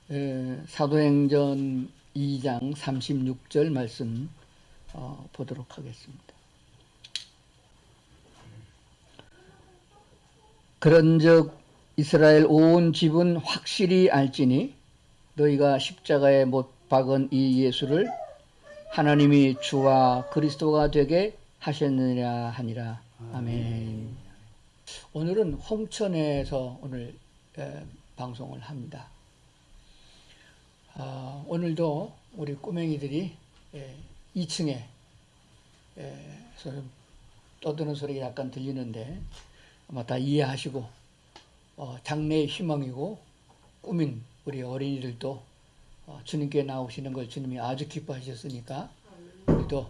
사도행전 2장 36절 말씀 보도록 하겠습니다. 그런즉 이스라엘 온 집은 확실히 알지니 너희가 십자가에 못 박은 이 예수를 하나님이 주와 그리스도가 되게 하셨느니라 하니라. 아멘. 오늘은 홍천에서 오늘 방송을 합니다. 오늘도 우리 꼬맹이들이 2층에 떠드는 소리가 약간 들리는데 아마 다 이해하시고 장래의 희망이고 꿈인 우리 어린이들도 주님께 나오시는 걸 주님이 아주 기뻐하셨으니까 우리도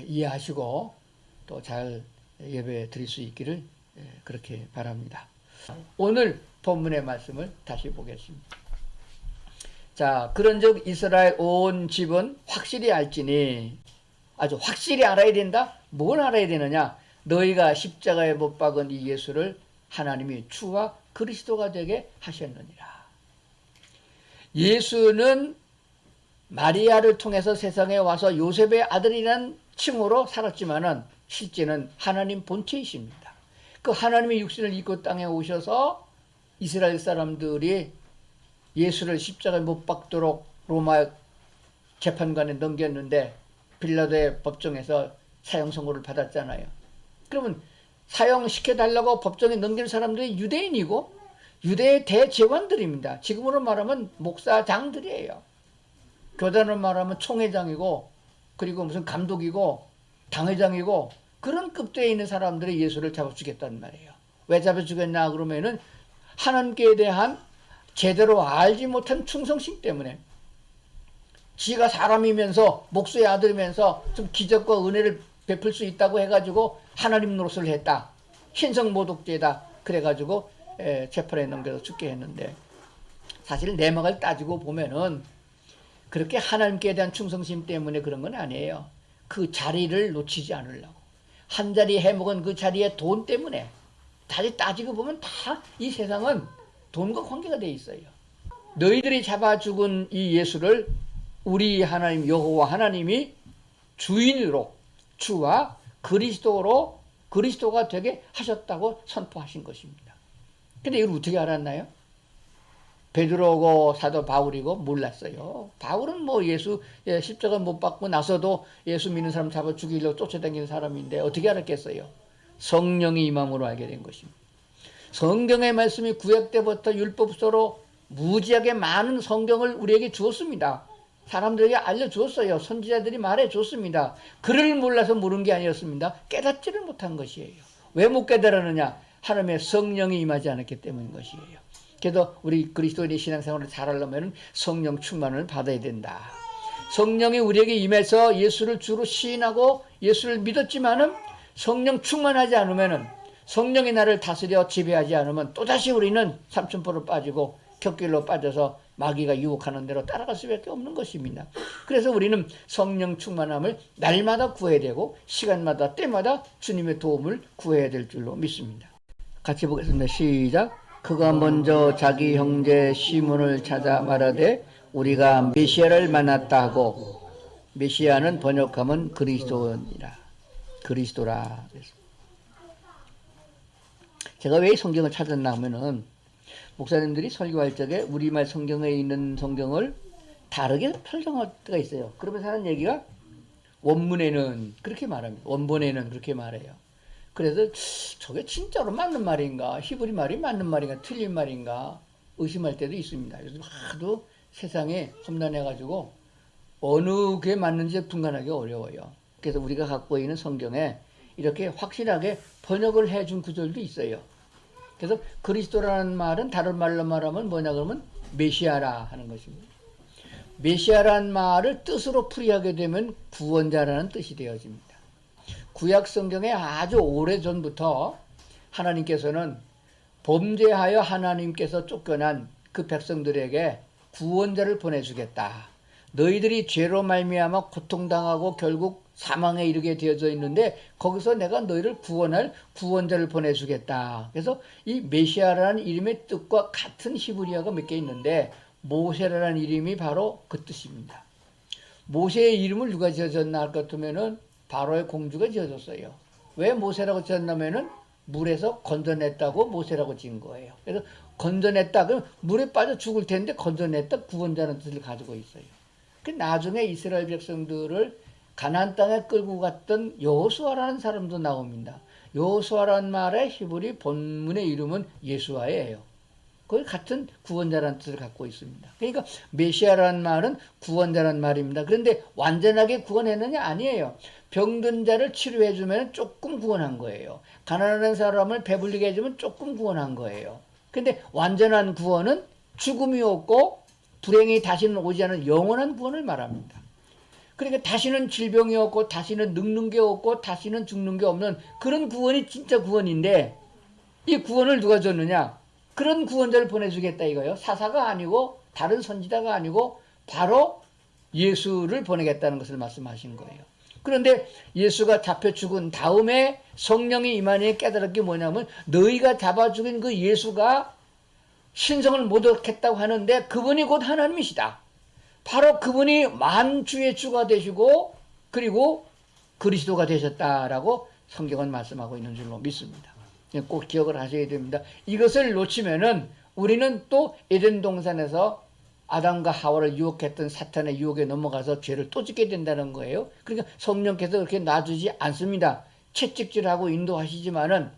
이해하시고 또 잘 예배 드릴 수 있기를 그렇게 바랍니다. 오늘 본문의 말씀을 다시 보겠습니다. 자, 그런즉 이스라엘 온 집은 확실히 알지니, 아주 확실히 알아야 된다. 뭘 알아야 되느냐? 너희가 십자가에 못 박은 이 예수를 하나님이 주와 그리스도가 되게 하셨느니라. 예수는 마리아를 통해서 세상에 와서 요셉의 아들이라는 칭호로 살았지만은 실제는 하나님 본체이십니다. 그 하나님의 육신을 입고 땅에 오셔서 이스라엘 사람들이 예수를 십자가에 못 박도록 로마 재판관에 넘겼는데 빌라도의 법정에서 사형 선고를 받았잖아요. 그러면 사형시켜달라고 법정에 넘기는 사람들이 유대인이고 유대의 대제관들입니다. 지금으로 말하면 목사장들이에요. 교단으로 말하면 총회장이고 그리고 무슨 감독이고 당회장이고 그런 급대에 있는 사람들이 예수를 잡아주겠다는 말이에요. 왜 잡아주겠나 그러면은 하나님께 대한 제대로 알지 못한 충성심 때문에 지가 사람이면서 목수의 아들이면서 좀 기적과 은혜를 베풀 수 있다고 해가지고 하나님 노릇을 했다. 신성모독죄다. 그래가지고 재판에 넘겨서 죽게 했는데 사실 내막을 따지고 보면은 그렇게 하나님께 대한 충성심 때문에 그런 건 아니에요. 그 자리를 놓치지 않으려고. 한 자리 해먹은 그 자리에 돈 때문에 다시 따지고 보면 다 이 세상은 돈과 관계가 돼 있어요. 너희들이 잡아 죽은 이 예수를 우리 하나님 여호와 하나님이 주인으로 주와 그리스도가 되게 하셨다고 선포하신 것입니다. 근데 이걸 어떻게 알았나요? 베드로고 사도 바울이고 몰랐어요. 바울은 뭐 예수 십자가 못 박고 나서도 예수 믿는 사람 잡아 죽이려고 쫓아다니는 사람인데 어떻게 알았겠어요? 성령이 임함으로 알게 된 것입니다. 성경의 말씀이 구약 때부터 율법서로 무지하게 많은 성경을 우리에게 주었습니다. 사람들에게 알려주었어요. 선지자들이 말해줬습니다. 그를 몰라서 모르는 게 아니었습니다. 깨닫지를 못한 것이에요. 왜 못 깨달았느냐? 하나님의 성령이 임하지 않았기 때문인 것이에요. 그래서 우리 그리스도인의 신앙생활을 잘하려면 성령 충만을 받아야 된다. 성령이 우리에게 임해서 예수를 주로 시인하고 예수를 믿었지만은 성령 충만하지 않으면은 성령이 나를 다스려 지배하지 않으면 또다시 우리는 삼천포로 빠지고 격길로 빠져서 마귀가 유혹하는 대로 따라갈 수밖에 없는 것입니다. 그래서 우리는 성령 충만함을 날마다 구해야 되고 시간마다 때마다 주님의 도움을 구해야 될 줄로 믿습니다. 같이 보겠습니다. 시작. 그가 먼저 자기 형제 시몬을 찾아 말하되 우리가 메시아를 만났다 하고, 메시아는 번역하면 그리스도니라. 그리스도라. 제가 왜 성경을 찾았나 하면은 목사님들이 설교할 적에 우리말 성경에 있는 성경을 다르게 설명할 때가 있어요. 그러면서 하는 얘기가 원문에는 그렇게 말합니다. 원본에는 그렇게 말해요. 그래서 저게 진짜로 맞는 말인가, 히브리 말이 맞는 말인가, 틀린 말인가 의심할 때도 있습니다. 요즘 하도 세상에 험난해가지고 어느 게 맞는지 분간하기 어려워요. 그래서 우리가 갖고 있는 성경에 이렇게 확실하게 번역을 해준 구절도 있어요. 그래서 그리스도라는 말은 다른 말로 말하면 뭐냐 그러면 메시아라 하는 것입니다. 메시아라는 말을 뜻으로 풀이하게 되면 구원자라는 뜻이 되어집니다. 구약 성경에 아주 오래전부터 하나님께서는 범죄하여 하나님께서 쫓겨난 그 백성들에게 구원자를 보내주겠다. 너희들이 죄로 말미암아 고통당하고 결국 사망에 이르게 되어져 있는데 거기서 내가 너희를 구원할 구원자를 보내주겠다. 그래서 이 메시아라는 이름의 뜻과 같은 히브리어가 몇 개 있는데 모세라는 이름이 바로 그 뜻입니다. 모세의 이름을 누가 지어줬나 할 것 같으면은 바로의 공주가 지어줬어요. 왜 모세라고 지었냐면은 물에서 건져냈다고 모세라고 지은 거예요. 그래서 건져냈다, 그럼 물에 빠져 죽을 텐데 건져냈다, 구원자는 뜻을 가지고 있어요. 그 나중에 이스라엘 백성들을 가나안 땅에 끌고 갔던 여호수아라는 사람도 나옵니다. 여호수아라는 말의 히브리 본문의 이름은 예수아예요. 거의 같은 구원자라는 뜻을 갖고 있습니다. 그러니까 메시아라는 말은 구원자라는 말입니다. 그런데 완전하게 구원했느냐? 아니에요. 병든 자를 치료해 주면 조금 구원한 거예요. 가난한 사람을 배불리게 해주면 조금 구원한 거예요. 근데 완전한 구원은 죽음이 없고 불행이 다시는 오지 않은 영원한 구원을 말합니다. 그러니까 다시는 질병이 없고 다시는 늙는 게 없고 다시는 죽는 게 없는 그런 구원이 진짜 구원인데, 이 구원을 누가 줬느냐? 그런 구원자를 보내주겠다 이거예요. 사사가 아니고 다른 선지자가 아니고 바로 예수를 보내겠다는 것을 말씀하신 거예요. 그런데 예수가 잡혀 죽은 다음에 성령이 임하니 깨달은 게 뭐냐면, 너희가 잡아 죽인 그 예수가 신성을 못 얻겠다고 하는데 그분이 곧 하나님이시다. 바로 그분이 만주의 주가 되시고 그리고 그리스도가 되셨다라고 성경은 말씀하고 있는 줄로 믿습니다. 꼭 기억을 하셔야 됩니다. 이것을 놓치면은 우리는 또 에덴 동산에서 아담과 하와를 유혹했던 사탄의 유혹에 넘어가서 죄를 또 짓게 된다는 거예요. 그러니까 성령께서 그렇게 놔주지 않습니다. 채찍질하고 인도하시지만은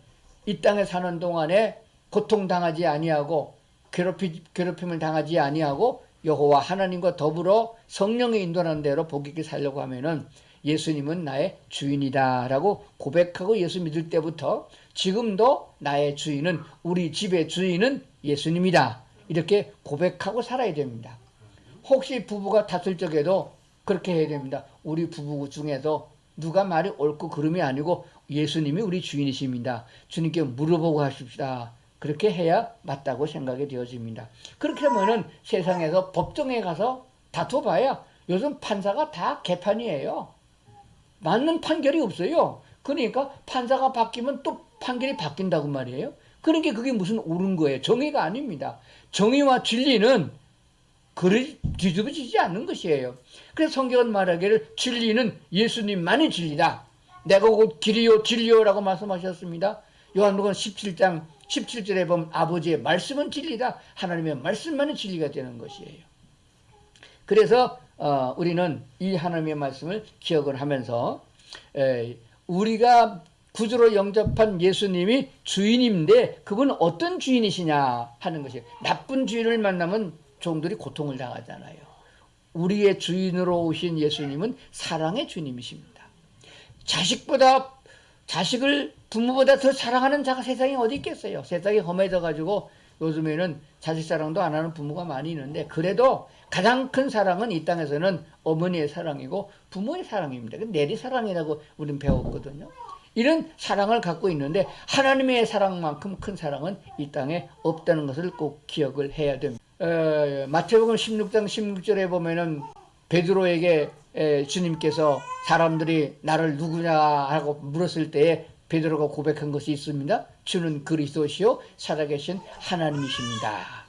이 땅에 사는 동안에 고통당하지 아니하고 괴롭힘을 당하지 아니하고 여호와 하나님과 더불어 성령의 인도하는 대로 복 있게 살려고 하면은 예수님은 나의 주인이다 라고 고백하고 예수 믿을 때부터 지금도 나의 주인은, 우리 집의 주인은 예수님이다, 이렇게 고백하고 살아야 됩니다. 혹시 부부가 다툴 적에도 그렇게 해야 됩니다. 우리 부부 중에도 누가 말이 옳고 그름이 아니고 예수님이 우리 주인이십니다. 주님께 물어보고 하십시다. 그렇게 해야 맞다고 생각이 되어집니다. 그렇게 하면은 세상에서 법정에 가서 다퉈봐야 요즘 판사가 다 개판이에요. 맞는 판결이 없어요. 그러니까 판사가 바뀌면 또 판결이 바뀐다고 말이에요. 그러니까 그게 무슨 옳은 거예요. 정의가 아닙니다. 정의와 진리는 그리 뒤집어지지 않는 것이에요. 그래서 성경은 말하기를 진리는 예수님만이 진리다. 내가 곧 길이요 진리요라고 말씀하셨습니다. 요한복음 17장 17절에 보면 아버지의 말씀은 진리다. 하나님의 말씀만이 진리가 되는 것이에요. 그래서 우리는 이 하나님의 말씀을 기억을 하면서 우리가 구주로 영접한 예수님이 주인인데 그분은 어떤 주인이시냐 하는 것이에요. 나쁜 주인을 만나면 종들이 고통을 당하잖아요. 우리의 주인으로 오신 예수님은 사랑의 주님이십니다. 자식을 부모보다 더 사랑하는 자가 세상에 어디 있겠어요. 세상이 험해져 가지고 요즘에는 자식 사랑도 안 하는 부모가 많이 있는데, 그래도 가장 큰 사랑은 이 땅에서는 어머니의 사랑이고 부모의 사랑입니다. 내리 사랑이라고 우리는 배웠거든요. 이런 사랑을 갖고 있는데 하나님의 사랑만큼 큰 사랑은 이 땅에 없다는 것을 꼭 기억을 해야 됩니다. 마태복음 16장 16절에 보면은 베드로에게 주님께서 사람들이 나를 누구냐 하고 물었을 때에 베드로가 고백한 것이 있습니다. 주는 그리스도시요 살아계신 하나님이십니다.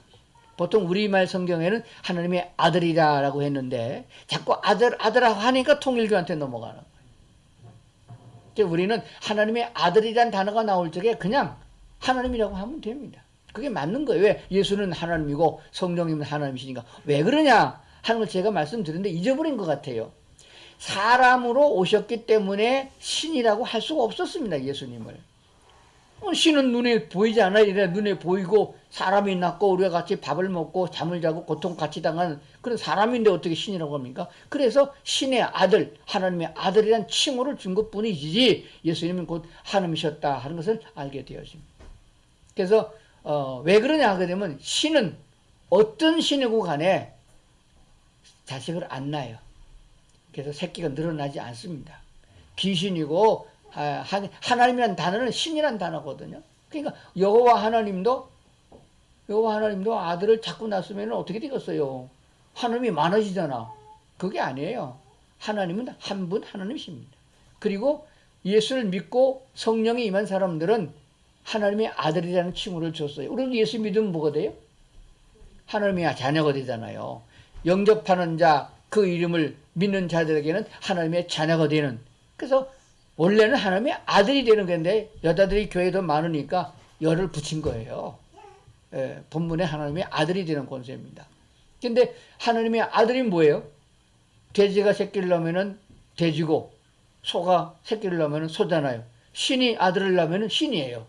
보통 우리말 성경에는 하나님의 아들이라고 했는데 자꾸 아들하고 하니까 통일교한테 넘어가는 거예요. 우리는 하나님의 아들이란 단어가 나올 적에 그냥 하나님이라고 하면 됩니다. 그게 맞는 거예요. 왜? 예수는 하나님이고 성령님은 하나님이시니까. 왜 그러냐 하는 걸 제가 말씀드렸는데 잊어버린 것 같아요. 사람으로 오셨기 때문에 신이라고 할 수가 없었습니다. 예수님을. 신은 눈에 보이지 않아요. 이래 눈에 보이고 사람이 낳고 우리가 같이 밥을 먹고 잠을 자고 고통 같이 당하는 그런 사람인데 어떻게 신이라고 합니까? 그래서 신의 아들, 하나님의 아들이란 칭호를 준 것뿐이지 예수님은 곧 하나님이셨다 하는 것을 알게 되어집니다. 그래서 왜 그러냐 하게 되면 신은 어떤 신이고 간에 자식을 안 낳아요. 그래서 새끼가 늘어나지 않습니다. 귀신이고 하나님이란 단어는 신이란 단어거든요. 그러니까 여호와 하나님도 아들을 자꾸 낳았으면 어떻게 되겠어요? 하나님이 많아지잖아. 그게 아니에요. 하나님은 한 분 하나님이십니다. 그리고 예수를 믿고 성령이 임한 사람들은 하나님의 아들이라는 칭호를 줬어요. 우리는 예수 믿으면 뭐가 돼요? 하나님의 자녀가 되잖아요. 영접하는 자, 그 이름을 믿는 자들에게는 하나님의 자녀가 되는. 그래서 원래는 하나님의 아들이 되는 건데 여자들이 교회도 많으니까 열을 붙인 거예요. 예, 본문에 하나님의 아들이 되는 권세입니다. 근데 하나님의 아들이 뭐예요? 돼지가 새끼를 낳으면은 돼지고 소가 새끼를 낳으면은 소잖아요. 신이 아들을 낳으면은 신이에요.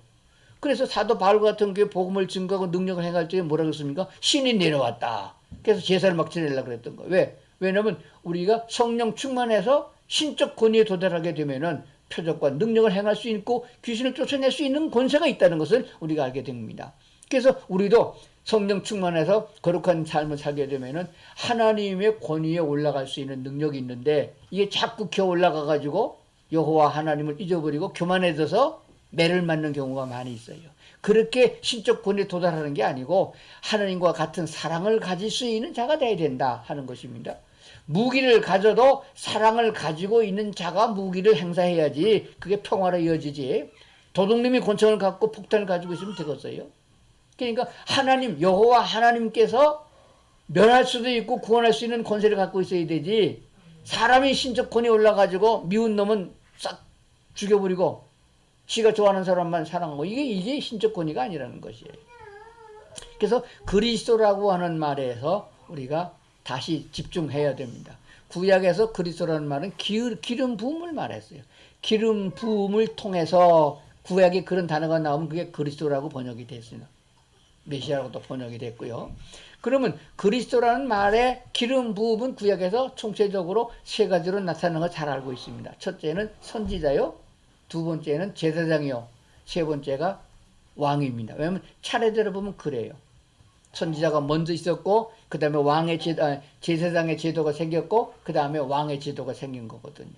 그래서 사도 바울 같은 게 복음을 증거하고 능력을 행할 때 뭐라고 했습니까? 신이 내려왔다. 그래서 제사를 막 지내려고 그랬던 거예요. 왜? 왜냐면 우리가 성령 충만해서 신적 권위에 도달하게 되면은 표적과 능력을 행할 수 있고 귀신을 쫓아낼 수 있는 권세가 있다는 것을 우리가 알게 됩니다. 그래서 우리도 성령 충만해서 거룩한 삶을 살게 되면은 하나님의 권위에 올라갈 수 있는 능력이 있는데 이게 자꾸 기어 올라가 가지고 여호와 하나님을 잊어버리고 교만해져서 매를 맞는 경우가 많이 있어요. 그렇게 신적 권위에 도달하는 게 아니고 하나님과 같은 사랑을 가질 수 있는 자가 되어야 된다 하는 것입니다. 무기를 가져도 사랑을 가지고 있는 자가 무기를 행사해야지 그게 평화로 이어지지. 도둑님이 권총을 갖고 폭탄을 가지고 있으면 되겠어요? 그러니까 하나님, 여호와 하나님께서 멸할 수도 있고 구원할 수 있는 권세를 갖고 있어야 되지. 사람이 신적 권위에 올라가지고 미운 놈은 싹 죽여버리고 지가 좋아하는 사람만 사랑하고 이게 신적 권위가 아니라는 것이에요. 그래서 그리스도라고 하는 말에서 우리가 다시 집중해야 됩니다. 구약에서 그리스도라는 말은 기름 부음을 말했어요. 기름 부음을 통해서 구약에 그런 단어가 나오면 그게 그리스도라고 번역이 됐습니다. 메시아라고도 번역이 됐고요. 그러면 그리스도라는 말의 기름 부음은 구약에서 총체적으로 세 가지로 나타나는 걸 잘 알고 있습니다. 첫째는 선지자요, 두 번째는 제사장이요, 세 번째가 왕입니다. 왜냐하면 차례대로 보면 그래요. 선지자가 먼저 있었고 그 다음에 제사장의 제도가 생겼고 그 다음에 왕의 제도가 생긴 거거든요.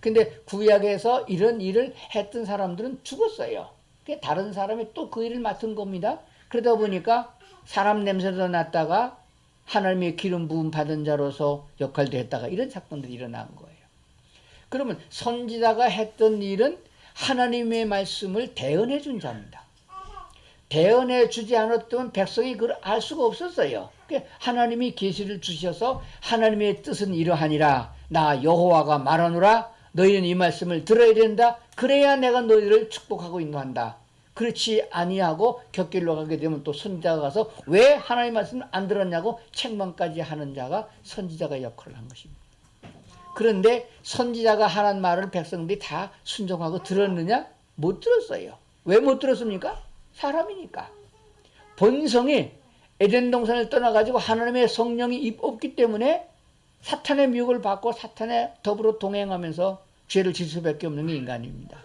근데 구약에서 이런 일을 했던 사람들은 죽었어요. 다른 사람이 또 그 일을 맡은 겁니다. 그러다 보니까 사람 냄새도 났다가 하나님의 기름 부음 받은 자로서 역할도 했다가 이런 사건들이 일어난 거예요. 그러면 선지자가 했던 일은 하나님의 말씀을 대언해 준 자입니다. 대언해 주지 않았던 백성이 그걸 알 수가 없었어요. 하나님이 계시를 주셔서 하나님의 뜻은 이러하니라. 나 여호와가 말하노라. 너희는 이 말씀을 들어야 된다. 그래야 내가 너희를 축복하고 인도한다. 그렇지 아니하고 곁길로 가게 되면 또 선지자가 가서 왜 하나님의 말씀을 안 들었냐고 책망까지 하는 자가 선지자가 역할을 한 것입니다. 그런데 선지자가 하는 말을 백성들이 다 순종하고 들었느냐? 못 들었어요. 왜 못 들었습니까? 사람이니까. 본성이 에덴 동산을 떠나가지고 하나님의 성령이 없기 때문에 사탄의 미혹을 받고 사탄에 더불어 동행하면서 죄를 질 수밖에 없는 게 인간입니다.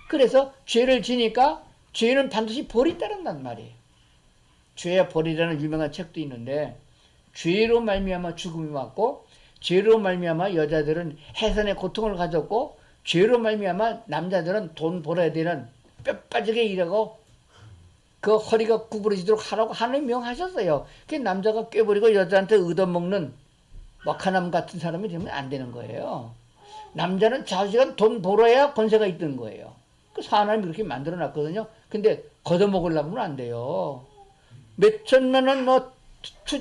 그래서 죄를 지니까 죄는 반드시 벌이 따른단 말이에요. 죄의 벌이라는 유명한 책도 있는데 죄로 말미암아 죽음이 왔고 죄로 말미암아 여자들은 해산의 고통을 가졌고 죄로 말미암아 남자들은 돈 벌어야 되는 뼈 빠지게 일하고 그 허리가 구부러지도록 하라고 하나님 명하셨어요. 그 남자가 꿰버리고 여자한테 얻어먹는 wak하남 같은 사람이 되면 안 되는 거예요. 남자는 자식은 돈 벌어야 권세가 있던 거예요. 그래서 하나님이 그렇게 만들어 놨거든요. 근데 걷어먹으려면 안 돼요. 몇 천만 원 뭐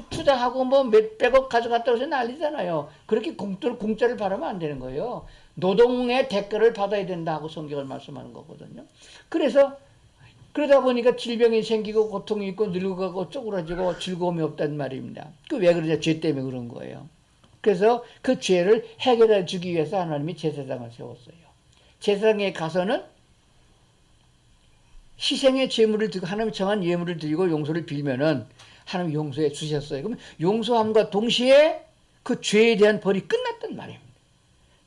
투자하고 뭐 몇백억 가져갔다고 해서 난리잖아요. 그렇게 공짜를 바라면 안 되는 거예요. 노동의 대가를 받아야 된다 하고 성경을 말씀하는 거거든요. 그래서 그러다 보니까 질병이 생기고 고통이 있고 늙어가고 쪼그라지고 즐거움이 없단 말입니다. 그 왜 그러냐? 죄 때문에 그런 거예요. 그래서 그 죄를 해결해 주기 위해서 하나님이 제사장을 세웠어요. 제사장에 가서는 희생의 제물을 드리고 하나님이 정한 예물을 드리고 용서를 빌면은 하나님 용서해 주셨어요. 그러면 용서함과 동시에 그 죄에 대한 벌이 끝났단 말입니다.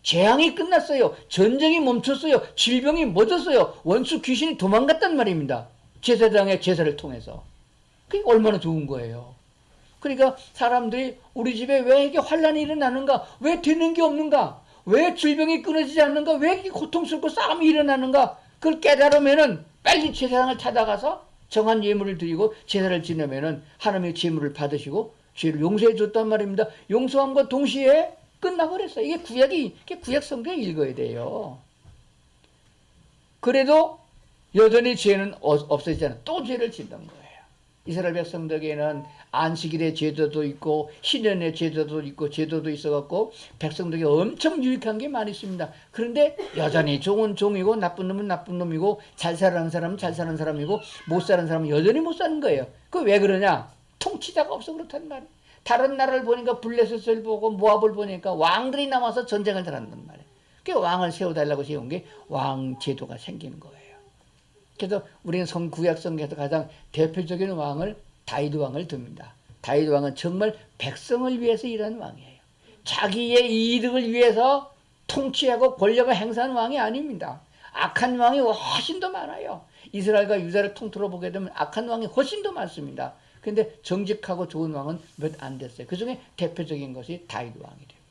재앙이 끝났어요. 전쟁이 멈췄어요. 질병이 멎었어요. 원수 귀신이 도망갔단 말입니다. 제사장의 제사를 통해서. 그게 얼마나 좋은 거예요. 그러니까 사람들이 우리 집에 왜 이게 환란이 일어나는가? 왜 되는 게 없는가? 왜 질병이 끊어지지 않는가? 왜 이렇게 고통스럽고 싸움이 일어나는가? 그걸 깨달으면은 빨리 제사장을 찾아가서 정한 예물을 드리고 제사를 지내면은 하나님의 제물을 받으시고 죄를 용서해 줬단 말입니다. 용서함과 동시에 끝나버렸어요. 이게 구약 성경 읽어야 돼요. 그래도 여전히 죄는 없어지지 않아. 또 죄를 짓는 거예요. 이스라엘 백성들에게는 안식일의 제도도 있고 희년의 제도도 있고 제도도 있어갖고 백성들에게 엄청 유익한 게 많이 있습니다. 그런데 여전히 종은 종이고 나쁜 놈은 나쁜 놈이고 잘 사는 사람은 잘 사는 사람이고 못 사는 사람은 여전히 못 사는 거예요. 그 왜 그러냐? 통치자가 없어 그렇단 말이에요. 다른 나라를 보니까 블레셋을 보고 모압을 보니까 왕들이 남아서 전쟁을 잘한단 말이에요. 그 왕을 세워달라고 세운 게 왕 제도가 생기는 거예요. 그래서 우리는 구약 성경에서 가장 대표적인 왕을 다윗 왕을 듭니다. 다윗 왕은 정말 백성을 위해서 일하는 왕이에요. 자기의 이득을 위해서 통치하고 권력을 행사하는 왕이 아닙니다. 악한 왕이 훨씬 더 많아요. 이스라엘과 유다를 통틀어 보게 되면 악한 왕이 훨씬 더 많습니다. 그런데 정직하고 좋은 왕은 몇 안 됐어요. 그 중에 대표적인 것이 다윗 왕이래요.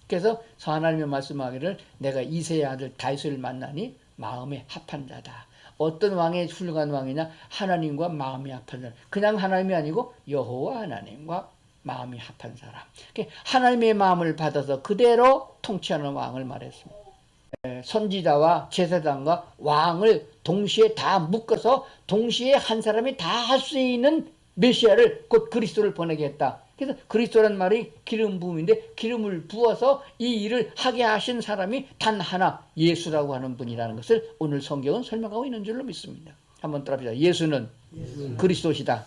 그래서 하나님의 말씀하기를 내가 이새의 아들 다윗을 만나니 마음에 합한 자다. 어떤 왕의 훌륭한 왕이냐? 하나님과 마음이 합한 사람. 그냥 하나님이 아니고 여호와 하나님과 마음이 합한 사람. 하나님의 마음을 받아서 그대로 통치하는 왕을 말했습니다. 선지자와 제사장과 왕을 동시에 다 묶어서 동시에 한 사람이 다 할 수 있는 메시아를 곧 그리스도를 보내게 했다. 그래서 그리스도란 말이 기름 부음인데 기름을 부어서 이 일을 하게 하신 사람이 단 하나 예수라고 하는 분이라는 것을 오늘 성경은 설명하고 있는 줄로 믿습니다. 한번 따라합시다. 예수는 그리스도시다.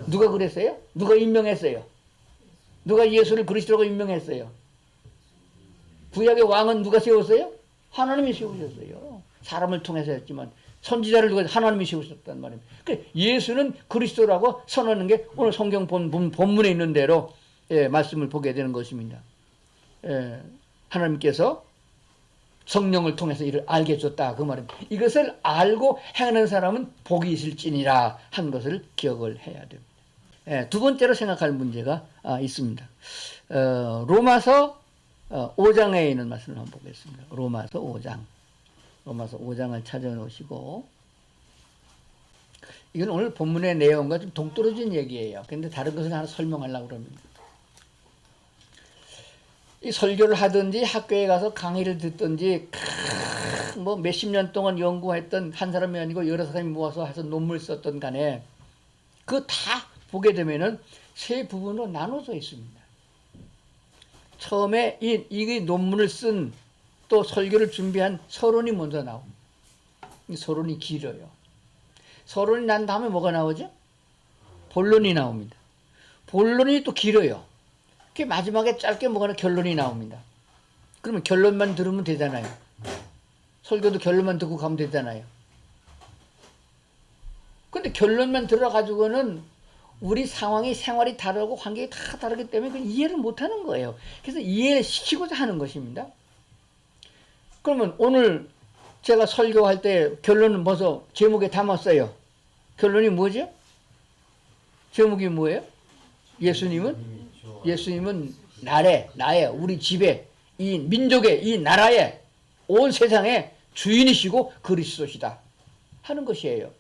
누가 그랬어요? 누가 임명했어요? 누가 예수를 그리스도라고 임명했어요? 구약의 왕은 누가 세웠어요? 하나님이 세우셨어요. 사람을 통해서 했지만 선지자를 누가 하나님이 세우셨단 말입니다. 예수는 그리스도라고 선언하는 게 오늘 성경 본문에 있는 대로 말씀을 보게 되는 것입니다. 하나님께서 성령을 통해서 이를 알게 해줬다 그 말입니다. 이것을 알고 행하는 사람은 복이 있을지니라 한 것을 기억을 해야 됩니다. 두 번째로 생각할 문제가 있습니다. 로마서 5장에 있는 말씀을 한번 보겠습니다. 로마서 5장. 로마서 5장을 찾아놓으시고, 이건 오늘 본문의 내용과 좀 동떨어진 얘기예요. 근데 다른 것을 하나 설명하려고 합니다. 이 설교를 하든지 학교에 가서 강의를 듣든지 뭐 몇십 년 동안 연구했던 한 사람이 아니고 여러 사람이 모아서 해서 논문을 썼던 간에 그거 다 보게 되면은 세 부분으로 나눠져 있습니다. 처음에 이 논문을 쓴 또 설교를 준비한 서론이 먼저 나옵니다. 이 서론이 길어요. 서론이 난 다음에 뭐가 나오죠? 본론이 나옵니다. 본론이 또 길어요. 그 마지막에 짧게 뭐가 결론이 나옵니다. 그러면 결론만 들으면 되잖아요. 설교도 결론만 듣고 가면 되잖아요. 근데 결론만 들어가지고는 우리 상황이 생활이 다르고 환경이 다 다르기 때문에 이해를 못하는 거예요. 그래서 이해를 시키고자 하는 것입니다. 그러면 오늘 제가 설교할 때 결론은 벌써 제목에 담았어요. 결론이 뭐죠? 제목이 뭐예요? 예수님은 나의 우리 집에 이 민족의 이 나라의 온 세상의 주인이시고 그리스도시다 하는 것이에요.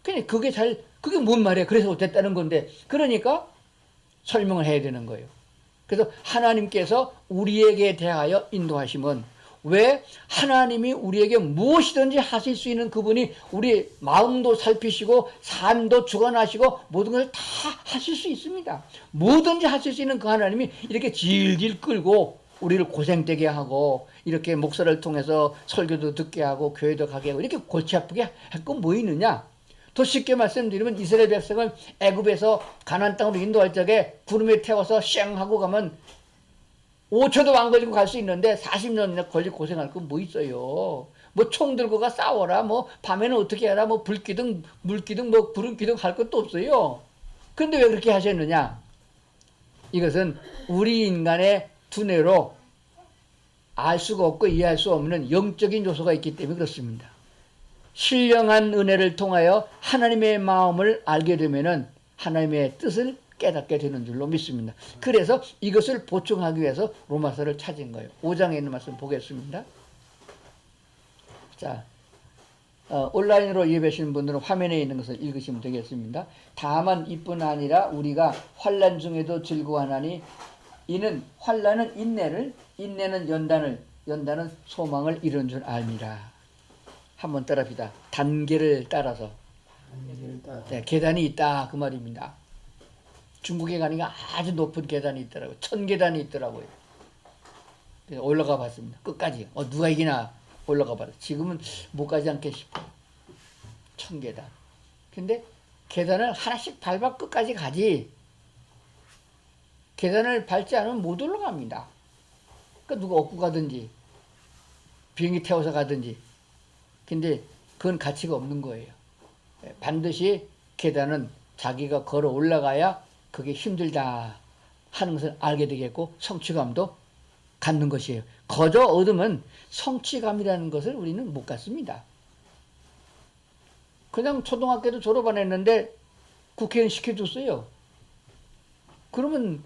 그냥 그게 뭔 말이에요? 그래서 됐다는 건데 그러니까 설명을 해야 되는 거예요. 그래서 하나님께서 우리에게 대하여 인도하심은 왜 하나님이 우리에게 무엇이든지 하실 수 있는 그분이 우리 마음도 살피시고 삶도 주관하시고 모든 걸 다 하실 수 있습니다. 뭐든지 하실 수 있는 그 하나님이 이렇게 질질 끌고 우리를 고생되게 하고 이렇게 목사를 통해서 설교도 듣게 하고 교회도 가게 하고 이렇게 골치 아프게 할 건 뭐 있느냐? 더 쉽게 말씀드리면 이스라엘 백성을 애굽에서 가나안 땅으로 인도할 적에 구름에 태워서 쌩 하고 가면 5초도 안 걸리고 갈 수 있는데 40년 걸리고 고생할 건 뭐 있어요. 뭐 총 들고 가 싸워라. 뭐 밤에는 어떻게 해라. 뭐 불기둥, 물기둥, 뭐 구름기둥 할 것도 없어요. 그런데 왜 그렇게 하셨느냐? 이것은 우리 인간의 두뇌로 알 수가 없고 이해할 수 없는 영적인 요소가 있기 때문에 그렇습니다. 신령한 은혜를 통하여 하나님의 마음을 알게 되면은 하나님의 뜻을 깨닫게 되는 줄로 믿습니다. 그래서 이것을 보충하기 위해서 로마서를 찾은 거예요. 5장에 있는 말씀 보겠습니다. 자, 온라인으로 예배하시는 분들은 화면에 있는 것을 읽으시면 되겠습니다. 다만 이뿐 아니라 우리가 환난 중에도 즐거워하나니 이는 환난은 인내를, 인내는 연단을, 연단은 소망을 이룬 줄 알미라. 한번 따라합시다. 단계를 따라서 네, 계단이 있다 그 말입니다. 중국에 가니까 아주 높은 계단이 있더라고요. 1000계단이 있더라고요. 그래서 올라가 봤습니다. 끝까지. 누가 이기나 올라가 봤어요. 지금은 못 가지 않게 싶어요. 1000계단. 근데 계단을 하나씩 밟아 끝까지 가지. 계단을 밟지 않으면 못 올라갑니다. 그러니까 누가 업고 가든지 비행기 태워서 가든지. 근데 그건 가치가 없는 거예요. 반드시 계단은 자기가 걸어 올라가야 그게 힘들다 하는 것을 알게 되겠고 성취감도 갖는 것이에요. 거저 얻으면 성취감이라는 것을 우리는 못 갖습니다. 그냥 초등학교도 졸업 안 했는데 국회의원 시켜줬어요. 그러면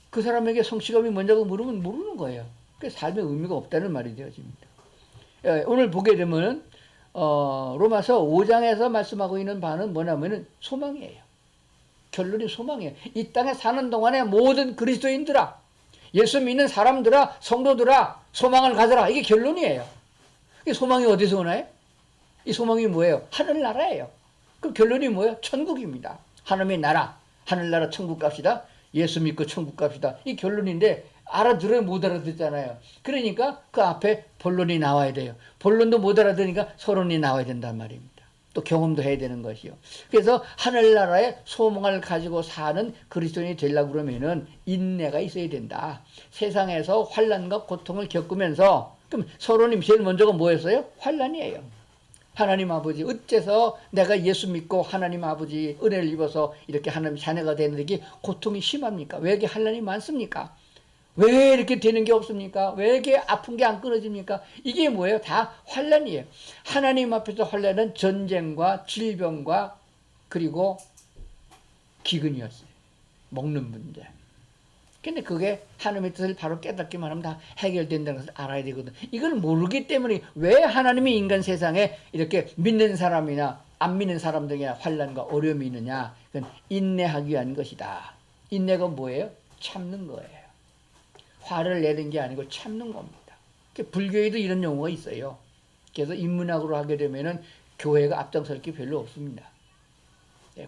그 사람에게 성취감이 뭔지고 물으면 모르는 거예요. 그 삶의 의미가 없다는 말이 되어집니다. 오늘 보게 되면 로마서 5장에서 말씀하고 있는 바는 뭐냐면은 소망이에요. 결론이 소망이에요. 이 땅에 사는 동안에 모든 그리스도인들아, 예수 믿는 사람들아, 성도들아, 소망을 가져라. 이게 결론이에요. 이 소망이 어디서 오나요? 이 소망이 뭐예요? 하늘나라예요. 그럼 결론이 뭐예요? 천국입니다. 하나님의 나라, 하늘나라 천국 갑시다. 예수 믿고 천국 갑시다. 이 결론인데 알아들어야 못 알아듣잖아요. 그러니까 그 앞에 본론이 나와야 돼요. 본론도 못 알아들으니까 서론이 나와야 된단 말입니다. 또 경험도 해야 되는 것이요. 그래서 하늘나라의 소망을 가지고 사는 그리스도인이 되려고 그러면은 인내가 있어야 된다. 세상에서 환난과 고통을 겪으면서, 그럼 서론이 제일 먼저가 뭐였어요? 환난이에요. 하나님 아버지, 어째서 내가 예수 믿고 하나님 아버지 은혜를 입어서 이렇게 하나님 자녀가 되는데 이게 고통이 심합니까? 왜 이렇게 환난이 많습니까? 왜 이렇게 되는 게 없습니까? 왜 이렇게 아픈 게 안 끊어집니까? 이게 뭐예요? 다 환난이에요. 하나님 앞에서 환난은 전쟁과 질병과 그리고 기근이었어요. 먹는 문제. 근데 그게 하나님의 뜻을 바로 깨닫기만 하면 다 해결된다는 것을 알아야 되거든. 이걸 모르기 때문에 왜 하나님이 인간 세상에 이렇게 믿는 사람이나 안 믿는 사람들에게 환난과 어려움이 있느냐? 그건 인내하기 위한 것이다. 인내가 뭐예요? 참는 거예요. 화를 내는 게 아니고 참는 겁니다. 불교에도 이런 용어가 있어요. 그래서 인문학으로 하게 되면은 교회가 앞장설 게 별로 없습니다.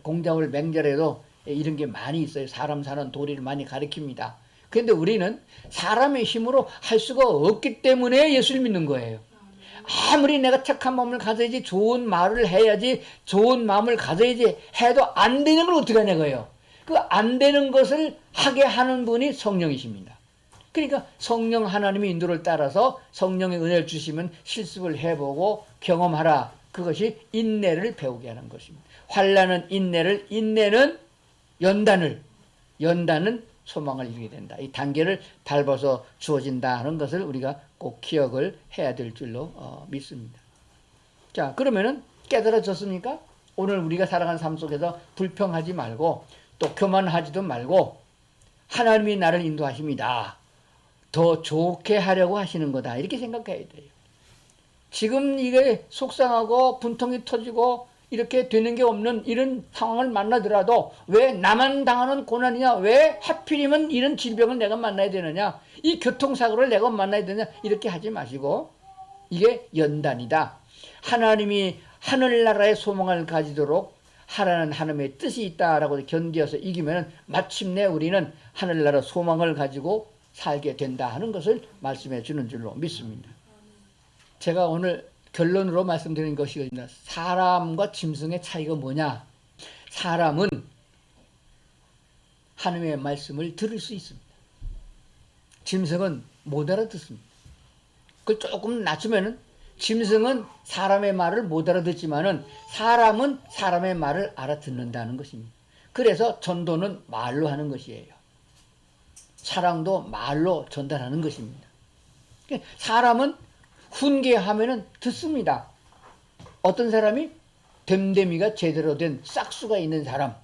공자월 맹절에도 이런 게 많이 있어요. 사람 사는 도리를 많이 가르칩니다. 그런데 우리는 사람의 힘으로 할 수가 없기 때문에 예수를 믿는 거예요. 아무리 내가 착한 마음을 가져야지, 좋은 말을 해야지, 좋은 마음을 가져야지 해도 안 되는 걸 어떻게 하냐 거예요. 그 안 되는 것을 하게 하는 분이 성령이십니다. 그러니까 성령 하나님의 인도를 따라서 성령의 은혜를 주시면 실습을 해보고 경험하라. 그것이 인내를 배우게 하는 것입니다. 환난은 인내를, 인내는 연단은 소망을 이루게 된다. 이 단계를 밟아서 주어진다 하는 것을 우리가 꼭 기억을 해야 될 줄로 믿습니다. 자, 그러면은 깨달아졌습니까? 오늘 우리가 살아가는 삶 속에서 불평하지 말고 또 교만하지도 말고 하나님이 나를 인도하십니다. 더 좋게 하려고 하시는 거다. 이렇게 생각해야 돼요. 지금 이게 속상하고 분통이 터지고 이렇게 되는 게 없는 이런 상황을 만나더라도 왜 나만 당하는 고난이냐? 왜 하필이면 이런 질병을 내가 만나야 되느냐? 이 교통사고를 내가 만나야 되느냐? 이렇게 하지 마시고 이게 연단이다. 하나님이 하늘나라의 소망을 가지도록 하라는 하나님의 뜻이 있다라고 견디어서 이기면 마침내 우리는 하늘나라 소망을 가지고 살게 된다 하는 것을 말씀해 주는 줄로 믿습니다. 제가 오늘 결론으로 말씀드린 것이 사람과 짐승의 차이가 뭐냐? 사람은 하나님의 말씀을 들을 수 있습니다. 짐승은 못 알아듣습니다. 그걸 조금 낮추면은 짐승은 사람의 말을 못 알아듣지만은 사람은 사람의 말을 알아듣는다는 것입니다. 그래서 전도는 말로 하는 것이에요. 사랑도 말로 전달하는 것입니다. 사람은 훈계하면은 듣습니다. 어떤 사람이 됨됨이가 제대로 된 싹수가 있는 사람.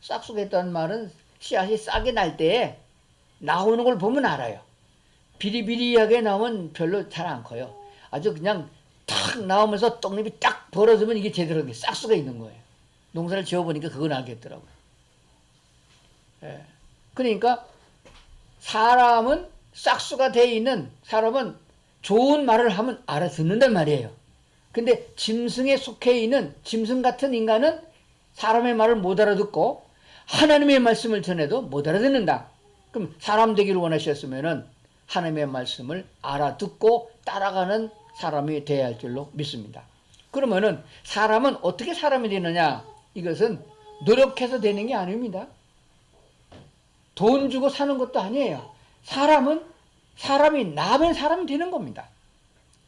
싹수가 있다는 말은 씨앗이 싸게 날 때에 나오는 걸 보면 알아요. 비리비리하게 나오면 별로 잘 안 커요. 아주 그냥 탁 나오면서 떡잎이 딱 벌어지면 이게 제대로 된 싹수가 있는 거예요. 농사를 지어보니까 그건 알겠더라고요. 그러니까 사람은 싹수가 돼 있는 사람은 좋은 말을 하면 알아듣는단 말이에요. 근데 짐승에 속해 있는 짐승 같은 인간은 사람의 말을 못 알아듣고 하나님의 말씀을 전해도 못 알아듣는다. 그럼 사람 되기를 원하셨으면은 하나님의 말씀을 알아듣고 따라가는 사람이 되어야 할 줄로 믿습니다. 그러면은 사람은 어떻게 사람이 되느냐? 이것은 노력해서 되는 게 아닙니다. 돈 주고 사는 것도 아니에요. 사람은 사람이 나면 사람이 되는 겁니다.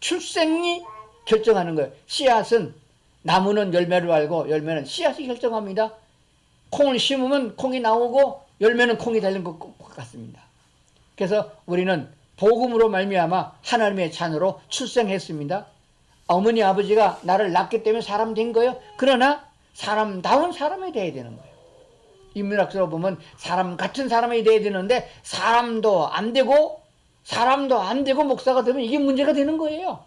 출생이 결정하는 거예요. 씨앗은 나무는 열매를 알고 열매는 씨앗이 결정합니다. 콩을 심으면 콩이 나오고 열매는 콩이 달린 것 같습니다. 그래서 우리는 복음으로 말미암아 하나님의 자녀로 출생했습니다. 어머니 아버지가 나를 낳기 때문에 사람 된 거예요. 그러나 사람다운 사람이 돼야 되는 거예요. 인문학적으로 보면 사람 같은 사람이 돼야 되는데 사람도 안 되고 목사가 되면 이게 문제가 되는 거예요.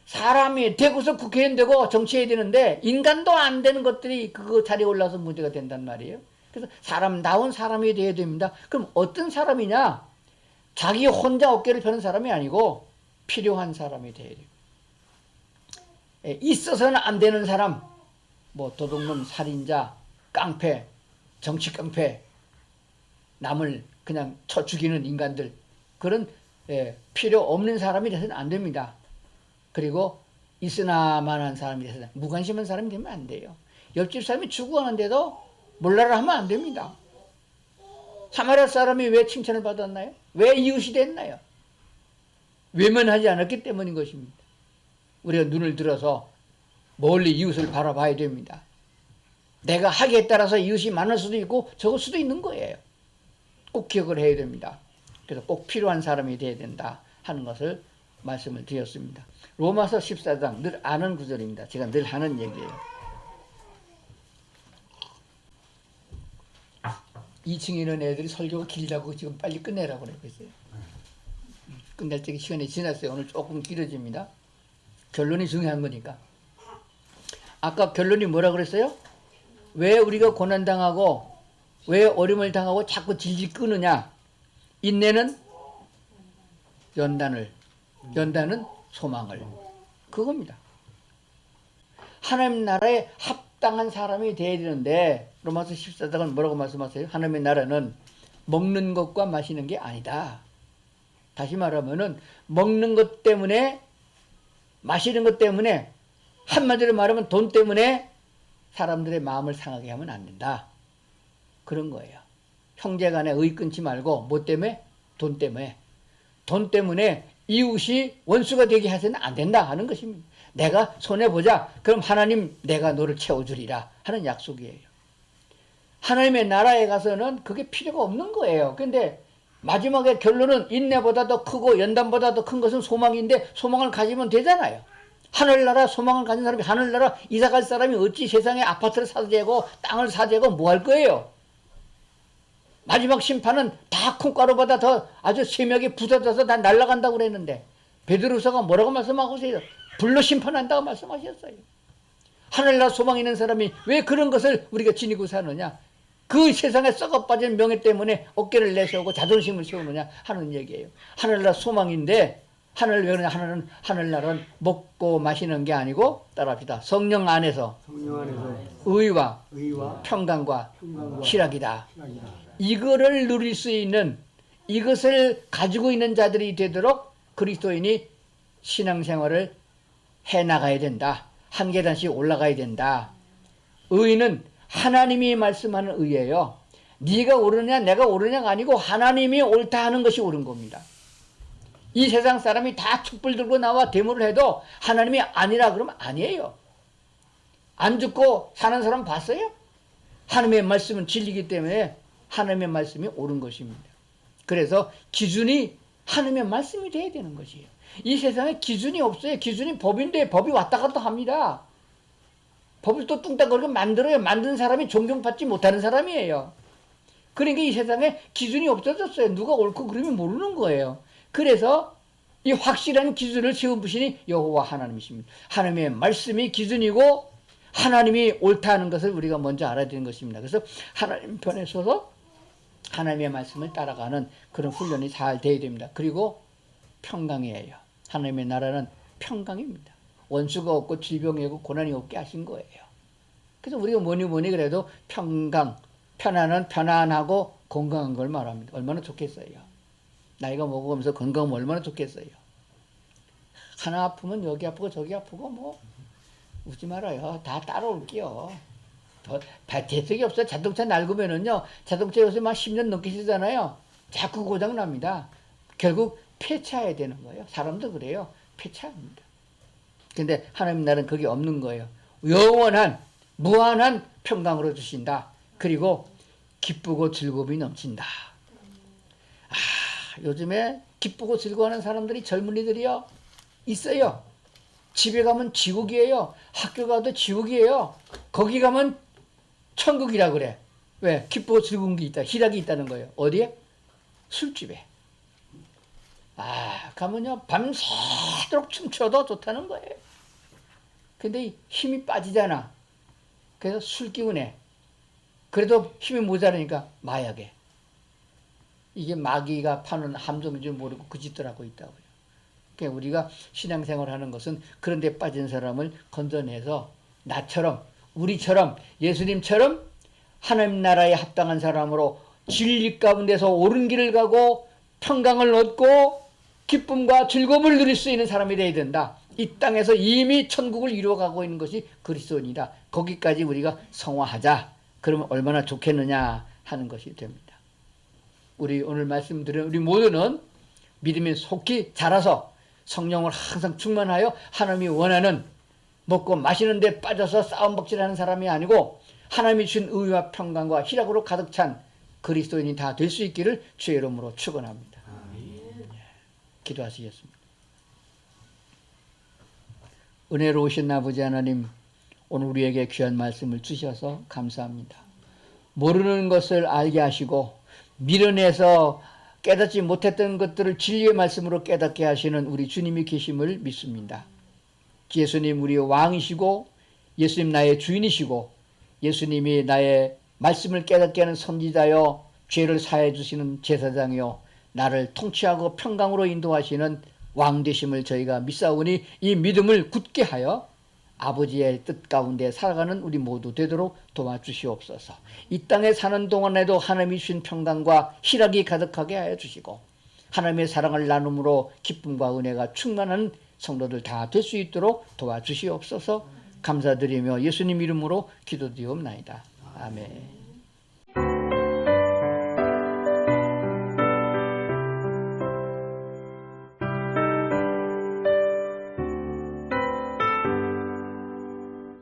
사람이 되고서 국회의원 되고 정치해야 되는데 인간도 안 되는 것들이 그 자리에 올라서 문제가 된단 말이에요. 그래서 사람다운 사람이 돼야 됩니다. 그럼 어떤 사람이냐? 자기 혼자 어깨를 펴는 사람이 아니고 필요한 사람이 돼야 돼요. 있어서는 안 되는 사람, 뭐 도둑놈, 살인자, 깡패, 정치 깡패, 남을 그냥 쳐 죽이는 인간들, 그런 필요 없는 사람이 돼서는 안 됩니다. 그리고 있으나마나한 사람이 돼서 무관심한 사람이 되면 안 돼요. 옆집 사람이 죽어가는데도 몰라라 하면 안 됩니다. 사마리아 사람이 왜 칭찬을 받았나요? 왜 이웃이 됐나요? 외면하지 않았기 때문인 것입니다. 우리가 눈을 들어서 멀리 이웃을 바라봐야 됩니다. 내가 하기에 따라서 이웃이 많을 수도 있고 적을 수도 있는 거예요. 꼭 기억을 해야 됩니다. 그래서 꼭 필요한 사람이 돼야 된다 하는 것을 말씀을 드렸습니다. 로마서 14장 늘 아는 구절입니다. 제가 늘 하는 얘기예요. 2층에 있는 애들이 설교가 길다고 지금 빨리 끝내라고 그러고 있어요. 끝낼 때 시간이 지났어요. 오늘 조금 길어집니다. 결론이 중요한 거니까. 아까 결론이 뭐라 그랬어요? 왜 우리가 고난당하고 왜 어려움을 당하고 자꾸 질질 끄느냐? 인내는 연단은 소망을. 그겁니다. 하나님 나라에 합당한 사람이 되어야 되는데 로마서 14장은 뭐라고 말씀하세요? 하나님의 나라는 먹는 것과 마시는 게 아니다. 다시 말하면은 먹는 것 때문에 마시는 것 때문에 한마디로 말하면 돈 때문에 사람들의 마음을 상하게 하면 안 된다. 그런 거예요. 형제간에 의 끊지 말고 뭐 때문에? 돈 때문에. 돈 때문에 이웃이 원수가 되게 해서는 안 된다 하는 것입니다. 내가 손해보자. 그럼 하나님 내가 너를 채워주리라 하는 약속이에요. 하나님의 나라에 가서는 그게 필요가 없는 거예요. 근데 마지막에 결론은 인내보다 더 크고 연단보다 더 큰 것은 소망인데 소망을 가지면 되잖아요. 하늘나라 소망을 가진 사람이 하늘나라 이사 갈 사람이 어찌 세상에 아파트를 사재고 땅을 사재고 뭐 할 거예요? 마지막 심판은 다 콩가루보다 더 아주 세밀하게 부서져서 다 날아간다고 그랬는데 베드로서가 뭐라고 말씀하고 있어요? 불로 심판한다고 말씀하셨어요. 하늘나라 소망 있는 사람이 왜 그런 것을 우리가 지니고 사느냐? 그 세상에 썩어 빠진 명예 때문에 어깨를 내세우고 자존심을 세우느냐 하는 얘기예요. 하늘나라 소망인데 하늘 왜 그러냐? 하늘나라는 먹고 마시는 게 아니고 따라합시다. 성령 안에서 의와 평강과 희락이다. 이거를 누릴 수 있는 이것을 가지고 있는 자들이 되도록 그리스도인이 신앙생활을 해나가야 된다. 한 계단씩 올라가야 된다. 의는 하나님이 말씀하는 의예요. 네가 옳으냐 내가 옳으냐가 아니고 하나님이 옳다 하는 것이 옳은 겁니다. 이 세상 사람이 다 촛불 들고 나와 데모를 해도 하나님이 아니라 그러면 아니에요. 안 죽고 사는 사람 봤어요? 하나님의 말씀은 진리이기 때문에 하나님의 말씀이 옳은 것입니다. 그래서 기준이 하나님의 말씀이 돼야 되는 것이에요. 이 세상에 기준이 없어요. 기준이 법인데 법이 왔다 갔다 합니다. 법을 또 뚱땅거리고 만들어요. 만든 사람이 존경받지 못하는 사람이에요. 그러니까 이 세상에 기준이 없어졌어요. 누가 옳고 그름이 모르는 거예요. 그래서 이 확실한 기준을 세운 분이 여호와 하나님이십니다. 하나님의 말씀이 기준이고 하나님이 옳다는 것을 우리가 먼저 알아야 되는 것입니다. 그래서 하나님 편에 서서 하나님의 말씀을 따라가는 그런 훈련이 잘 돼야 됩니다. 그리고 평강이에요. 하나님의 나라는 평강입니다. 원수가 없고 질병이 없고 고난이 없게 하신 거예요. 그래서 우리가 뭐니 그래도 편안하고 건강한 걸 말합니다. 얼마나 좋겠어요. 나이가 먹으면서 건강하면 얼마나 좋겠어요. 하나 아프면 여기 아프고 저기 아프고 뭐 웃지 말아요. 다 따라올게요. 대책이 없어요. 자동차 낡으면은요. 자동차 요새 막 10년 넘게 쓰잖아요. 자꾸 고장 납니다. 결국 폐차해야 되는 거예요. 사람도 그래요. 폐차합니다. 근데 하나님 나라는 그게 없는 거예요. 영원한 무한한 평강으로 주신다. 그리고 기쁘고 즐거움이 넘친다. 요즘에 기쁘고 즐거워하는 사람들이 젊은이들이요 있어요. 집에 가면 지옥이에요. 학교 가도 지옥이에요. 거기 가면 천국이라 그래. 왜? 기쁘고 즐거운 게 있다. 희락이 있다는 거예요. 어디에? 술집에. 가면요 밤새도록 춤춰도 좋다는 거예요. 근데 힘이 빠지잖아. 그래서 술 기운에. 그래도 힘이 모자라니까 마약에. 이게 마귀가 파는 함정인 줄 모르고 그 짓들 하고 있다고요. 그러니까 우리가 신앙생활 하는 것은 그런 데 빠진 사람을 건져내서 나처럼 우리처럼 예수님처럼 하나님 나라에 합당한 사람으로 진리 가운데서 옳은 길을 가고 평강을 얻고 기쁨과 즐거움을 누릴 수 있는 사람이 되어야 된다. 이 땅에서 이미 천국을 이루어가고 있는 것이 그리스도인이다. 거기까지 우리가 성화하자. 그러면 얼마나 좋겠느냐 하는 것이 됩니다. 우리 오늘 말씀드린 우리 모두는 믿음이 속히 자라서 성령을 항상 충만하여 하나님이 원하는 먹고 마시는 데 빠져서 싸움박질하는 사람이 아니고 하나님이 주신 의와 평강과 희락으로 가득 찬 그리스도인이 다 될 수 있기를 주의 이름으로 축원합니다. 기도하시겠습니다. 은혜로우신 아버지 하나님, 오늘 우리에게 귀한 말씀을 주셔서 감사합니다. 모르는 것을 알게 하시고 미련해서 깨닫지 못했던 것들을 진리의 말씀으로 깨닫게 하시는 우리 주님이 계심을 믿습니다. 예수님 우리의 왕이시고 예수님 나의 주인이시고 예수님이 나의 말씀을 깨닫게 하는 선지자여 죄를 사해 주시는 제사장이요 나를 통치하고 평강으로 인도하시는 왕 되심을 저희가 믿사오니 이 믿음을 굳게 하여 아버지의 뜻 가운데 살아가는 우리 모두 되도록 도와주시옵소서. 이 땅에 사는 동안에도 하나님이 주신 평강과 희락이 가득하게 하여 주시고 하나님의 사랑을 나눔으로 기쁨과 은혜가 충만한 성도들 다 될 수 있도록 도와주시옵소서. 감사드리며 예수님 이름으로 기도드리옵나이다. 아멘.